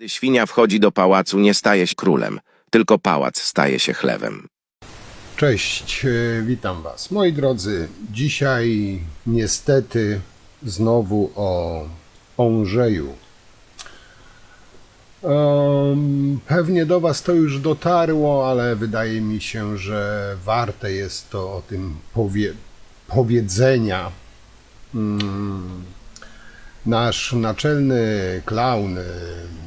Gdy świnia wchodzi do pałacu, nie staje się królem, tylko pałac staje się chlewem. Cześć, witam Was. Moi drodzy, dzisiaj niestety znowu o Andrzeju. Pewnie do Was to już dotarło, ale wydaje mi się, że warte jest to o tym powiedzenia. Nasz naczelny klaun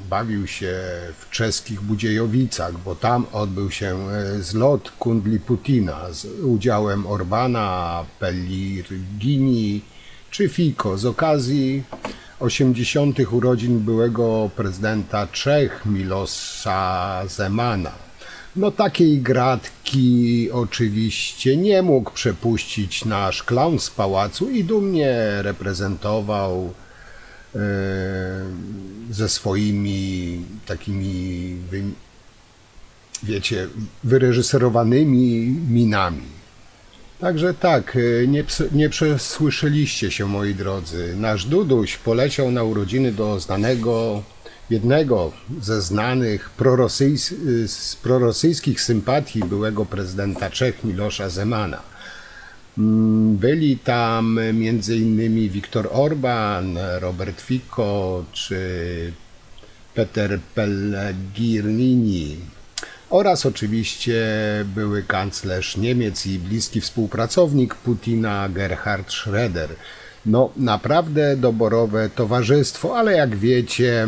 bawił się w czeskich Budziejowicach, bo tam odbył się zlot kundli Putina z udziałem Orbana, Pellegrini czy Fico z okazji 80. urodzin byłego prezydenta Czech Milosza Zemana. No takiej gratki oczywiście nie mógł przepuścić nasz klaun z pałacu i dumnie reprezentował ze swoimi takimi, wiecie, wyreżyserowanymi minami. Także tak, nie przesłyszeliście się, moi drodzy. Nasz Duduś poleciał na urodziny do jednego ze znanych z prorosyjskich sympatii byłego prezydenta Czech Milosza Zemana. Byli tam m.in. Viktor Orban, Robert Fico czy Peter Pellegrini oraz oczywiście były kanclerz Niemiec i bliski współpracownik Putina Gerhard Schröder. No naprawdę doborowe towarzystwo, ale jak wiecie,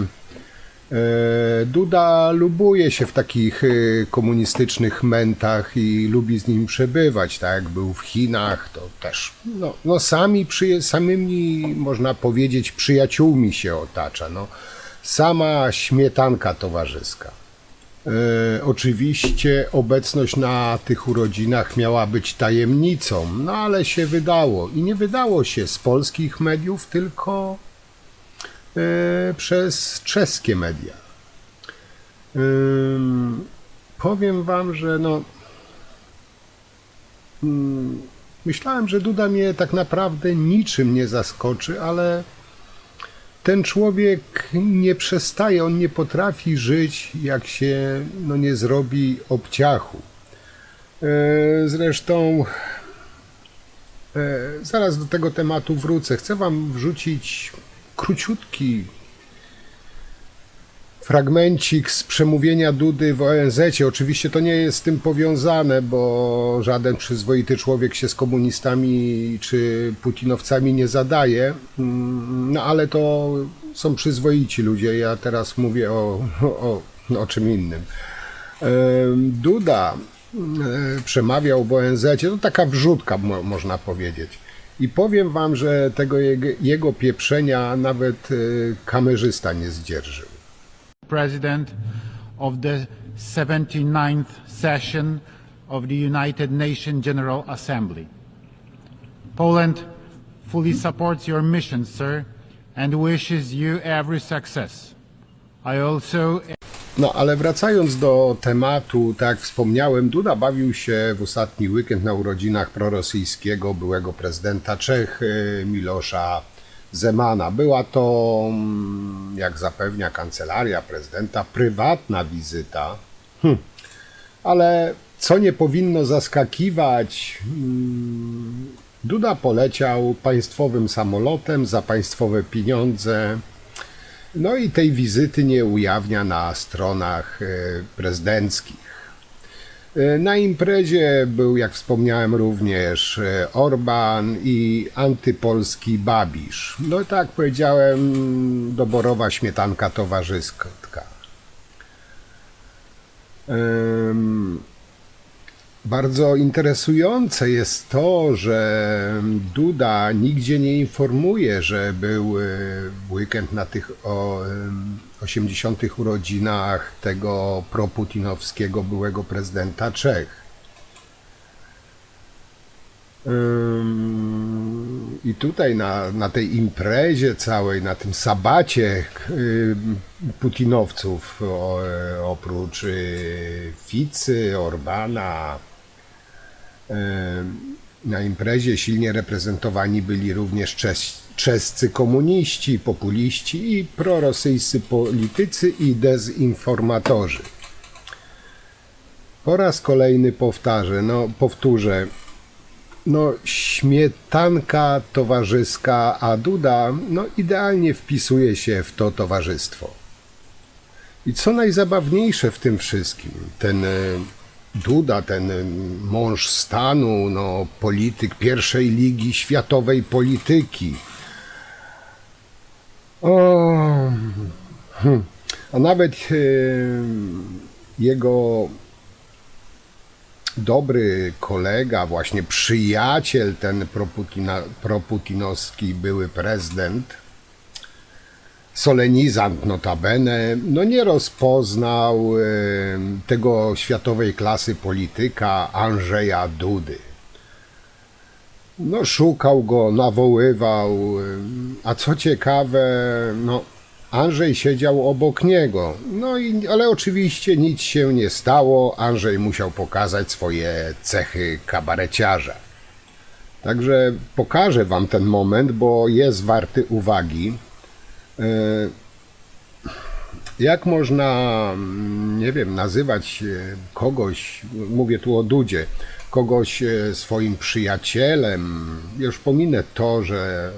Duda lubuje się w takich komunistycznych mętach i lubi z nim przebywać, tak jak był w Chinach, to też samymi, można powiedzieć, przyjaciółmi się otacza, sama śmietanka towarzyska. Oczywiście obecność na tych urodzinach miała być tajemnicą, ale się wydało i nie wydało się z polskich mediów, tylko przez czeskie media. Powiem Wam, że myślałem, że Duda mnie tak naprawdę niczym nie zaskoczy, ale ten człowiek nie przestaje, on nie potrafi żyć, jak się nie zrobi obciachu. Zresztą zaraz do tego tematu wrócę. Chcę Wam wrzucić króciutki fragmencik z przemówienia Dudy w ONZ-cie. Oczywiście to nie jest z tym powiązane, bo żaden przyzwoity człowiek się z komunistami czy putinowcami nie zadaje, ale to są przyzwoici ludzie. Ja teraz mówię o czym innym. Duda przemawiał w ONZ-cie, to taka wrzutka, można powiedzieć. I powiem Wam, że tego jego pieprzenia nawet kamerzysta nie zdzierżył. President of the 79th session of the United Nations General Assembly. Poland fully supports your mission, sir, and wishes you every success. I also... Ale wracając do tematu, tak jak wspomniałem, Duda bawił się w ostatni weekend na urodzinach prorosyjskiego byłego prezydenta Czech Milosza Zemana. Była to, jak zapewnia kancelaria prezydenta, prywatna wizyta, ale co nie powinno zaskakiwać, Duda poleciał państwowym samolotem za państwowe pieniądze. I tej wizyty nie ujawnia na stronach prezydenckich. Na imprezie był, jak wspomniałem, również Orban i antypolski Babisz. Tak jak powiedziałem, doborowa śmietanka towarzyska. Bardzo interesujące jest to, że Duda nigdzie nie informuje, że był w weekend na tych 80. urodzinach tego proputinowskiego byłego prezydenta Czech. I tutaj na tej imprezie całej, na tym sabacie putinowców, oprócz Ficy, Orbana, na imprezie silnie reprezentowani byli również czescy komuniści, populiści i prorosyjscy politycy i dezinformatorzy. Po raz kolejny powtórzę, śmietanka towarzyska, a Duda idealnie wpisuje się w to towarzystwo. I co najzabawniejsze w tym wszystkim, ten Duda, ten mąż stanu, polityk pierwszej ligi światowej polityki. A nawet jego dobry kolega, właśnie przyjaciel, ten proputinowski były prezydent, solenizant notabene, nie rozpoznał tego światowej klasy polityka Andrzeja Dudy. Szukał go, nawoływał, a co ciekawe, Andrzej siedział obok niego, ale oczywiście nic się nie stało, Andrzej musiał pokazać swoje cechy kabareciarza. Także pokażę wam ten moment, bo jest warty uwagi. Jak można, nazywać kogoś, mówię tu o Dudzie, kogoś swoim przyjacielem, już pominę to, że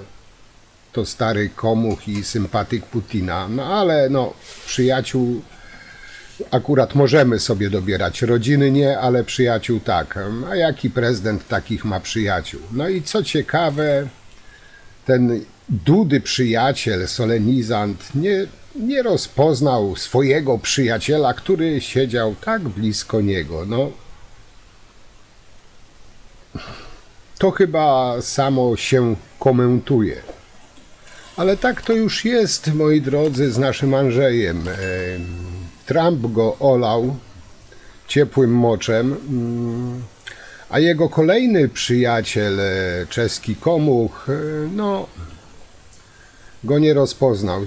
to stary komuch i sympatyk Putina, ale przyjaciół akurat możemy sobie dobierać, rodziny nie, ale przyjaciół tak. A jaki prezydent takich ma przyjaciół? I co ciekawe, ten Dudy przyjaciel, solenizant, nie rozpoznał swojego przyjaciela, który siedział tak blisko niego. To chyba samo się komentuje. Ale tak to już jest, moi drodzy, z naszym Andrzejem. Trump go olał ciepłym moczem, a jego kolejny przyjaciel, czeski komuch, go nie rozpoznał.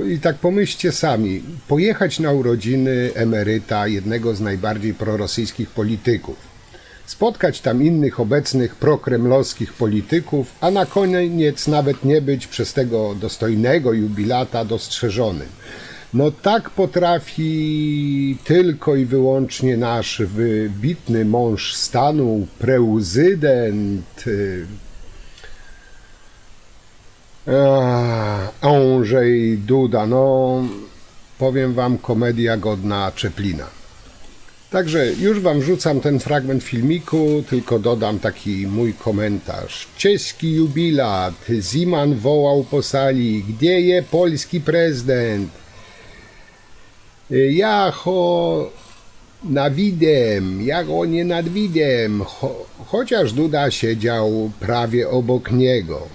I tak pomyślcie sami, pojechać na urodziny emeryta, jednego z najbardziej prorosyjskich polityków, spotkać tam innych obecnych prokremlowskich polityków, a na koniec nawet nie być przez tego dostojnego jubilata dostrzeżonym. Tak potrafi tylko i wyłącznie nasz wybitny mąż stanu, prezydent Andrzej Duda. Powiem wam, komedia godna Czeplina. Także już wam wrzucam ten fragment filmiku, tylko dodam taki mój komentarz. Czeski jubilat, Ziman wołał po sali, gdzie je polski prezydent? Ja go nie nadwidem, chociaż Duda siedział prawie obok niego.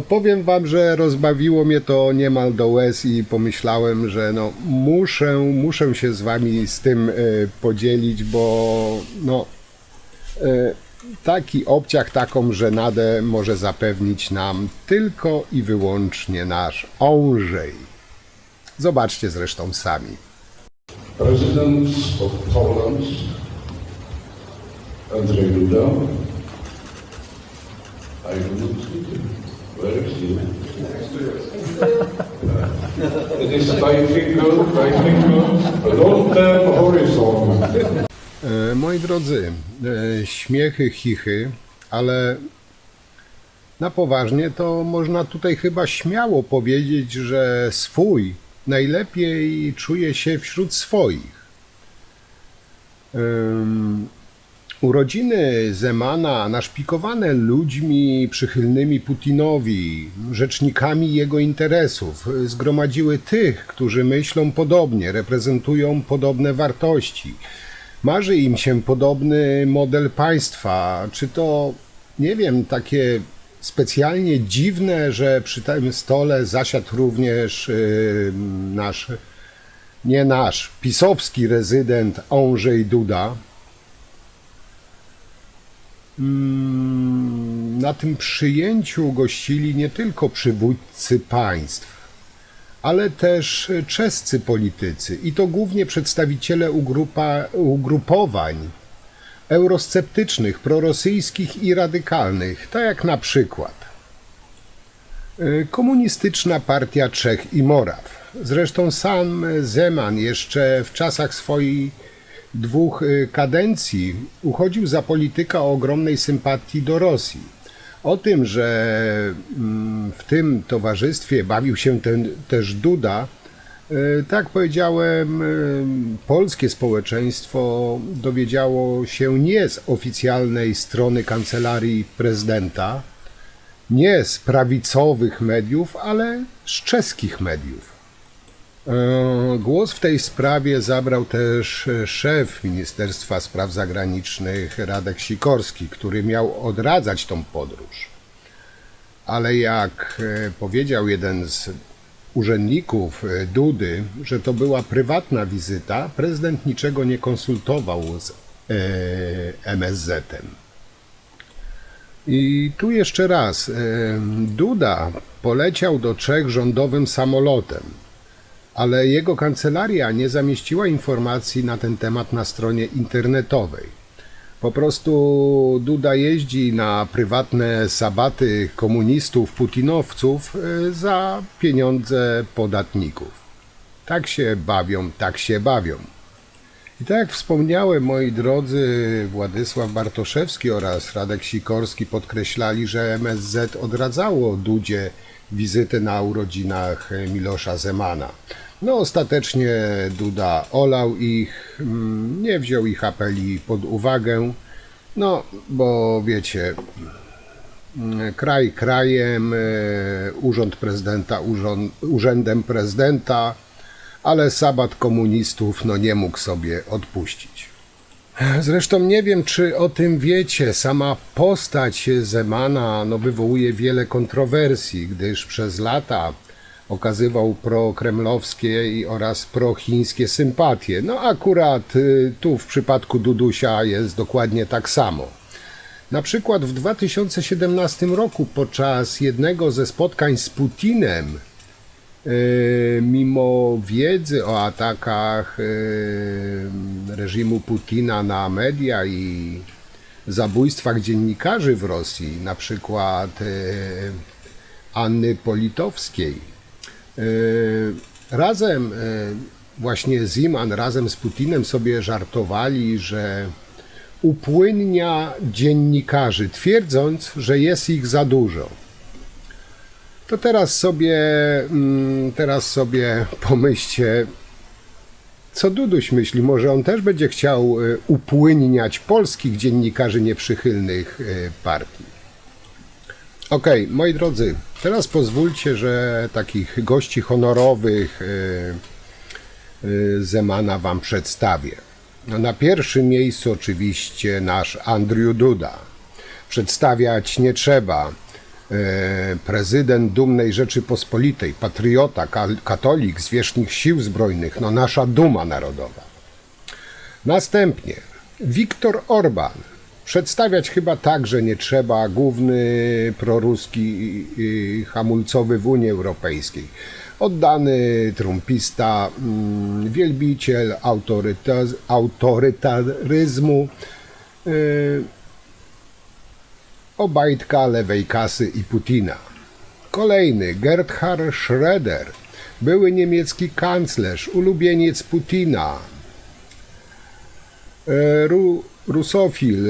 Powiem wam, że rozbawiło mnie to niemal do łez i pomyślałem, że muszę się z wami z tym podzielić, bo taki obciach, taką żenadę może zapewnić nam tylko i wyłącznie nasz Andrzej. Zobaczcie zresztą sami. President of Poland, Andrzej Duda. I do not see him. Where is he? It is bicycle, long term horizon. Moi drodzy, śmiechy, chichy, ale na poważnie to można tutaj chyba śmiało powiedzieć, że swój najlepiej czuje się wśród swoich. Urodziny Zemana naszpikowane ludźmi przychylnymi Putinowi, rzecznikami jego interesów, zgromadziły tych, którzy myślą podobnie, reprezentują podobne wartości. Marzy im się podobny model państwa. Czy to, takie specjalnie dziwne, że przy tym stole zasiadł również pisowski rezydent Andrzej Duda. Na tym przyjęciu gościli nie tylko przywódcy państw, ale też czescy politycy i to głównie przedstawiciele ugrupowań eurosceptycznych, prorosyjskich i radykalnych, tak jak na przykład Komunistyczna Partia Czech i Moraw. Zresztą sam Zeman jeszcze w czasach swoich 2 kadencji uchodził za polityka o ogromnej sympatii do Rosji. O tym, że w tym towarzystwie bawił się też Duda, tak powiedziałem, polskie społeczeństwo dowiedziało się nie z oficjalnej strony kancelarii prezydenta, nie z prawicowych mediów, ale z czeskich mediów. Głos w tej sprawie zabrał też szef Ministerstwa Spraw Zagranicznych Radek Sikorski, który miał odradzać tą podróż. Ale jak powiedział jeden z urzędników Dudy, że to była prywatna wizyta, prezydent niczego nie konsultował z MSZ-em. I tu jeszcze raz, Duda poleciał do Czech rządowym samolotem, ale jego kancelaria nie zamieściła informacji na ten temat na stronie internetowej. Po prostu Duda jeździ na prywatne sabaty komunistów, putinowców za pieniądze podatników. Tak się bawią, tak się bawią. I tak jak wspomniałem, moi drodzy, Władysław Bartoszewski oraz Radek Sikorski podkreślali, że MSZ odradzało Dudzie wizytę na urodzinach Milosza Zemana. No ostatecznie Duda olał ich, nie wziął ich apeli pod uwagę, no bo wiecie, kraj krajem, urząd prezydenta urzędem prezydenta, ale sabat komunistów no nie mógł sobie odpuścić. Zresztą nie wiem, czy o tym wiecie, sama postać Zemana no, wywołuje wiele kontrowersji, gdyż przez lata okazywał prokremlowskie oraz prochińskie sympatie. No akurat tu w przypadku Dudusia jest dokładnie tak samo. Na przykład w 2017 roku podczas jednego ze spotkań z Putinem, mimo wiedzy o atakach reżimu Putina na media i zabójstwach dziennikarzy w Rosji, na przykład Anny Politowskiej, razem właśnie Zeman razem z Putinem sobie żartowali, że upłynnia dziennikarzy, twierdząc, że jest ich za dużo. To teraz sobie pomyślcie, co Duduś myśli. Może on też będzie chciał upłynniać polskich dziennikarzy nieprzychylnych partii. Okej, moi drodzy, teraz pozwólcie, że takich gości honorowych Zemana wam przedstawię. No, na pierwszym miejscu oczywiście nasz Andrzej Duda. Przedstawiać nie trzeba. Prezydent dumnej Rzeczypospolitej, patriota, katolik, zwierzchnik sił zbrojnych, no nasza duma narodowa. Następnie Viktor Orban. Przedstawiać chyba także nie trzeba, główny proruski hamulcowy w Unii Europejskiej. Oddany trumpista, wielbiciel autorytaryzmu, Obajtka, lewej kasy i Putina. Kolejny, Gerhard Schröder, były niemiecki kanclerz, ulubieniec Putina. Rusofil,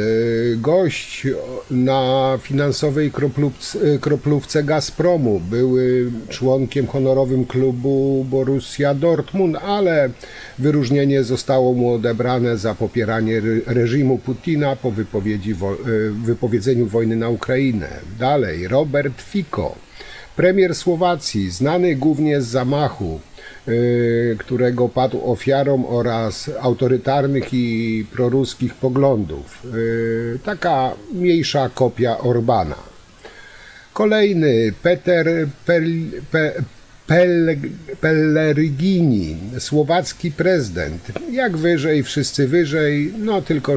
gość na finansowej kroplówce Gazpromu, były członkiem honorowym klubu Borussia Dortmund, ale wyróżnienie zostało mu odebrane za popieranie reżimu Putina po wypowiedzeniu wojny na Ukrainę. Dalej, Robert Fico, premier Słowacji, znany głównie z zamachu, którego padł ofiarą oraz autorytarnych i proruskich poglądów. Taka mniejsza kopia Orbana. Kolejny, Peter Pellegrini, słowacki prezydent. Jak wyżej, wszyscy wyżej, no tylko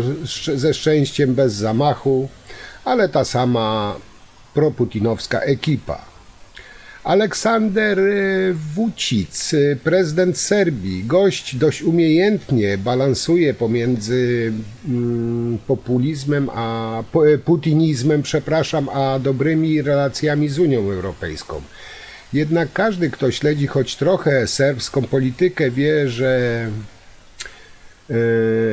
ze szczęściem bez zamachu, ale ta sama proputinowska ekipa. Aleksander Vučić, prezydent Serbii, gość dość umiejętnie balansuje pomiędzy putinizmem, a dobrymi relacjami z Unią Europejską. Jednak każdy, kto śledzi choć trochę serbską politykę, wie, że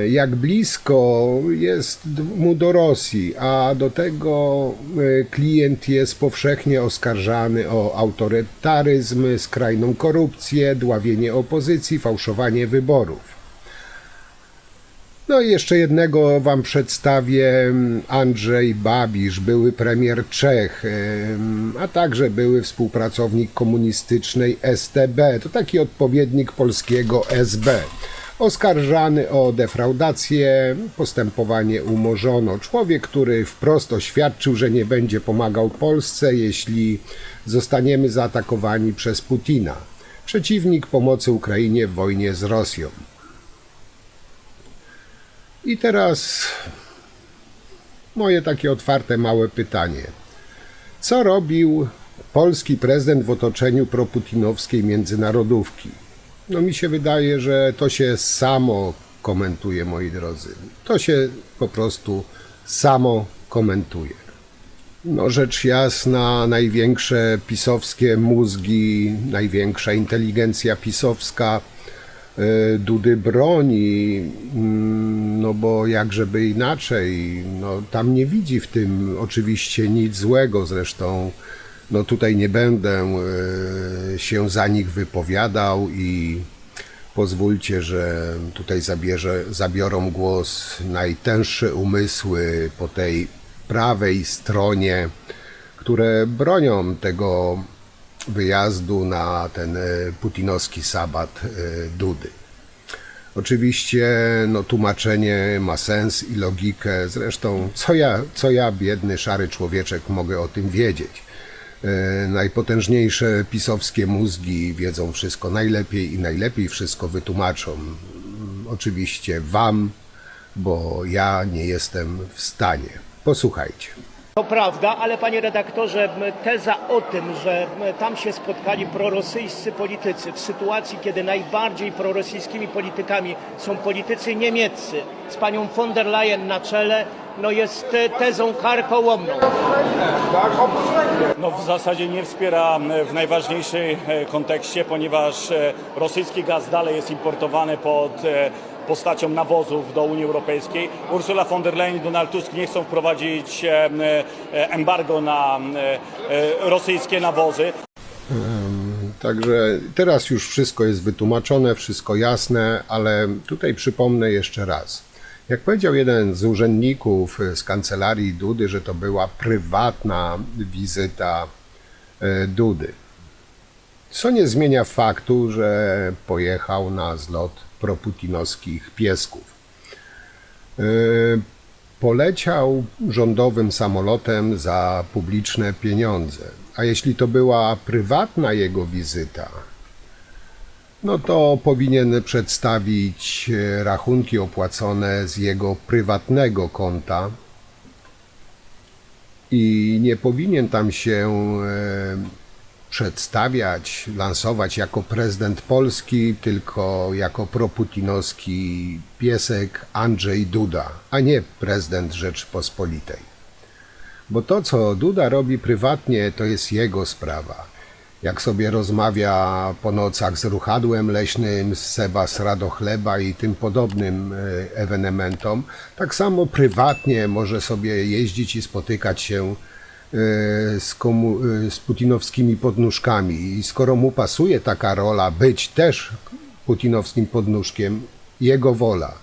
jak blisko jest mu do Rosji, a do tego klient jest powszechnie oskarżany o autorytaryzm, skrajną korupcję, dławienie opozycji, fałszowanie wyborów. No i jeszcze jednego wam przedstawię, Andrzej Babiš, były premier Czech, a także były współpracownik komunistycznej STB, to taki odpowiednik polskiego SB. Oskarżany o defraudację, postępowanie umorzono. Człowiek, który wprost oświadczył, że nie będzie pomagał Polsce, jeśli zostaniemy zaatakowani przez Putina. Przeciwnik pomocy Ukrainie w wojnie z Rosją. I teraz moje takie otwarte, małe pytanie. Co robił polski prezydent w otoczeniu proputinowskiej międzynarodówki? No mi się wydaje, że to się samo komentuje, moi drodzy. To się po prostu samo komentuje. No rzecz jasna, największe pisowskie mózgi, największa inteligencja pisowska Dudy broni, no bo jakżeby inaczej, no tam nie widzi w tym oczywiście nic złego, zresztą no tutaj nie będę się za nich wypowiadał i pozwólcie, że tutaj zabiorą głos najtęższe umysły po tej prawej stronie, które bronią tego wyjazdu na ten putinowski sabat Dudy. Oczywiście no, tłumaczenie ma sens i logikę, zresztą co ja, biedny, szary człowieczek, mogę o tym wiedzieć. Najpotężniejsze pisowskie mózgi wiedzą wszystko najlepiej i najlepiej wszystko wytłumaczą. Oczywiście wam, bo ja nie jestem w stanie. Posłuchajcie. To prawda, ale panie redaktorze, teza o tym, że tam się spotkali prorosyjscy politycy w sytuacji, kiedy najbardziej prorosyjskimi politykami są politycy niemieccy z panią von der Leyen na czele, no jest tezą karkołomną. No w zasadzie nie wspiera w najważniejszym kontekście, ponieważ rosyjski gaz dalej jest importowany pod postacią nawozów do Unii Europejskiej. Ursula von der Leyen i Donald Tusk nie chcą wprowadzić embargo na rosyjskie nawozy. Także teraz już wszystko jest wytłumaczone, wszystko jasne, ale tutaj przypomnę jeszcze raz. Jak powiedział jeden z urzędników z kancelarii Dudy, że to była prywatna wizyta Dudy. Co nie zmienia faktu, że pojechał na zlot proputinowskich piesków. Poleciał rządowym samolotem za publiczne pieniądze. A jeśli to była prywatna jego wizyta, no to powinien przedstawić rachunki opłacone z jego prywatnego konta i nie powinien tam się przedstawiać, lansować jako prezydent Polski, tylko jako proputinowski piesek Andrzej Duda, a nie prezydent Rzeczypospolitej. Bo to, co Duda robi prywatnie, to jest jego sprawa. Jak sobie rozmawia po nocach z ruchadłem leśnym, z Sebas Radochleba i tym podobnym ewenementom, tak samo prywatnie może sobie jeździć i spotykać się z putinowskimi podnóżkami. I skoro mu pasuje taka rola, być też putinowskim podnóżkiem, jego wola.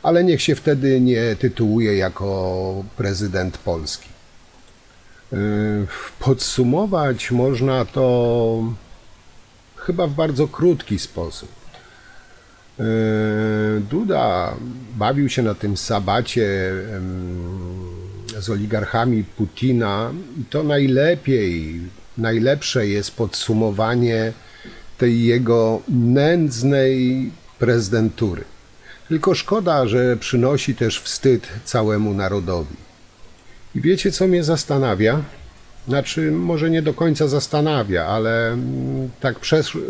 Ale niech się wtedy nie tytułuje jako prezydent Polski. Podsumować można to chyba w bardzo krótki sposób. Duda bawił się na tym sabacie z oligarchami Putina i to najlepsze jest podsumowanie tej jego nędznej prezydentury. Tylko szkoda, że przynosi też wstyd całemu narodowi. I wiecie, co mnie zastanawia? Znaczy, może nie do końca zastanawia, ale tak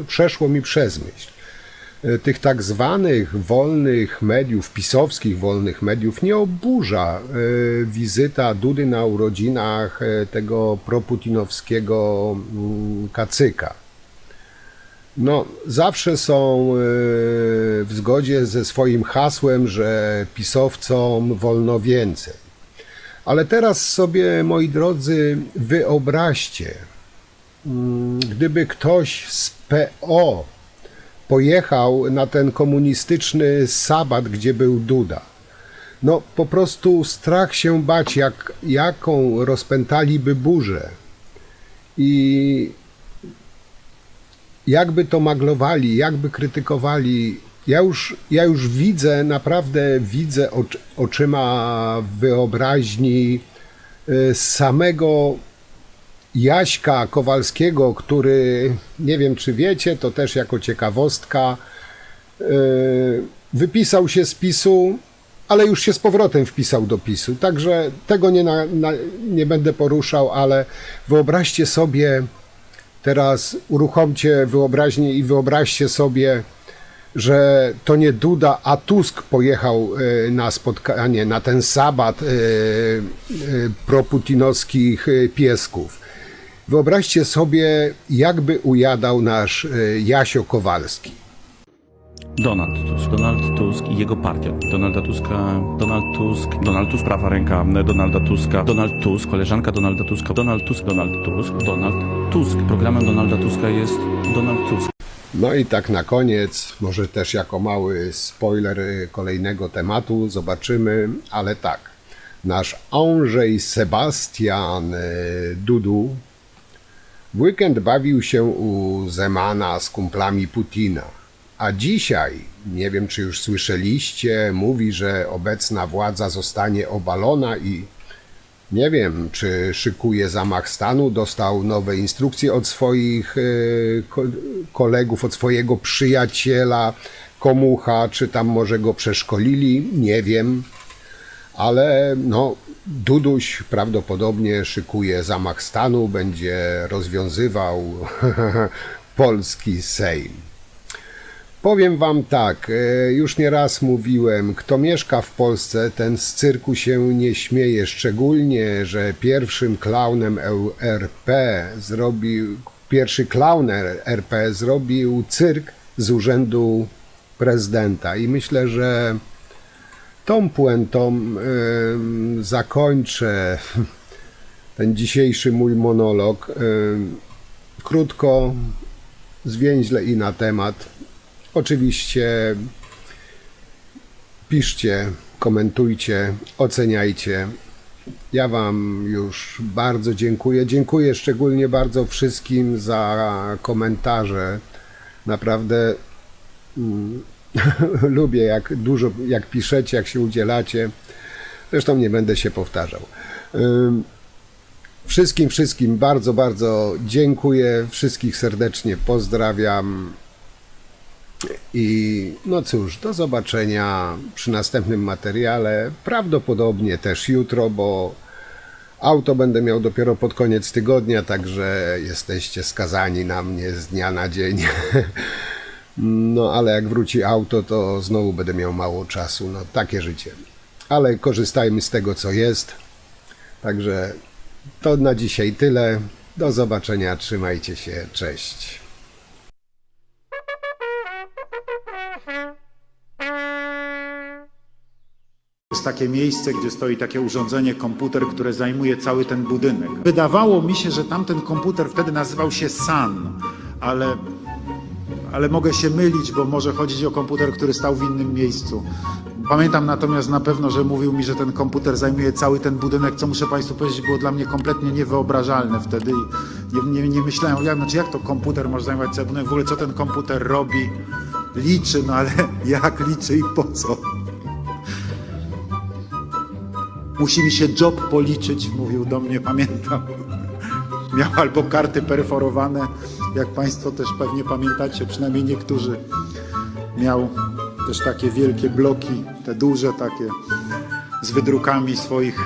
przeszło mi przez myśl. Tych tak zwanych wolnych mediów, pisowskich wolnych mediów nie oburza wizyta Dudy na urodzinach tego proputinowskiego kacyka. No, zawsze są w zgodzie ze swoim hasłem, że pisowcom wolno więcej. Ale teraz sobie, moi drodzy, wyobraźcie, gdyby ktoś z PO pojechał na ten komunistyczny sabat, gdzie był Duda. No, po prostu strach się bać, jaką rozpętaliby burzę. I jakby to maglowali, jakby krytykowali. Ja już widzę, naprawdę widzę oczyma wyobraźni samego Jaśka Kowalskiego, który, nie wiem czy wiecie, to też jako ciekawostka, wypisał się z PiS-u, ale już się z powrotem wpisał do PiS-u. Także tego nie będę poruszał, ale wyobraźcie sobie, teraz uruchomcie wyobraźnię i wyobraźcie sobie, że to nie Duda, a Tusk pojechał na spotkanie, na ten sabat proputinowskich piesków. Wyobraźcie sobie, jakby ujadał nasz Jasio Kowalski. Donald Tusk i jego partia. Donald Tusk, prawa ręka Donalda Tuska, Donald Tusk, koleżanka Donalda Tuska, Donald Tusk. Programem Donalda Tuska jest Donald Tusk. No i tak na koniec, może też jako mały spoiler kolejnego tematu, zobaczymy, ale tak, nasz Andrzej Sebastian Dudu w weekend bawił się u Zemana z kumplami Putina, a dzisiaj, nie wiem czy już słyszeliście, mówi, że obecna władza zostanie obalona i nie wiem, czy szykuje zamach stanu, dostał nowe instrukcje od swoich kolegów, od swojego przyjaciela Komucha, czy tam może go przeszkolili, nie wiem, ale no, Duduś prawdopodobnie szykuje zamach stanu, będzie rozwiązywał polski Sejm. Powiem wam tak, już nieraz mówiłem, kto mieszka w Polsce, ten z cyrku się nie śmieje, szczególnie, że pierwszy klaunem RP zrobił cyrk z urzędu prezydenta i myślę, że tą puentą zakończę ten dzisiejszy mój monolog. Krótko, zwięźle i na temat. Oczywiście piszcie, komentujcie, oceniajcie. Ja wam już bardzo dziękuję. Dziękuję szczególnie bardzo wszystkim za komentarze. Naprawdę lubię, jak piszecie, jak się udzielacie. Zresztą nie będę się powtarzał. Wszystkim bardzo, bardzo dziękuję. Wszystkich serdecznie pozdrawiam. I no cóż, do zobaczenia przy następnym materiale, prawdopodobnie też jutro, bo auto będę miał dopiero pod koniec tygodnia, także jesteście skazani na mnie z dnia na dzień. No ale jak wróci auto, to znowu będę miał mało czasu, no takie życie. Ale korzystajmy z tego, co jest. Także to na dzisiaj tyle. Do zobaczenia, trzymajcie się, cześć. Jest takie miejsce, gdzie stoi takie urządzenie, komputer, które zajmuje cały ten budynek. Wydawało mi się, że tamten komputer wtedy nazywał się SAN, ale mogę się mylić, bo może chodzić o komputer, który stał w innym miejscu. Pamiętam natomiast na pewno, że mówił mi, że ten komputer zajmuje cały ten budynek, co muszę Państwu powiedzieć, było dla mnie kompletnie niewyobrażalne wtedy i nie myślałem, jak to komputer może zajmować cały budynek, w ogóle co ten komputer robi, liczy, no ale jak liczy i po co? Musi mi się job policzyć, mówił do mnie, pamiętam. Miał albo karty perforowane, jak Państwo też pewnie pamiętacie, przynajmniej niektórzy. Miał też takie wielkie bloki, te duże takie, z wydrukami swoich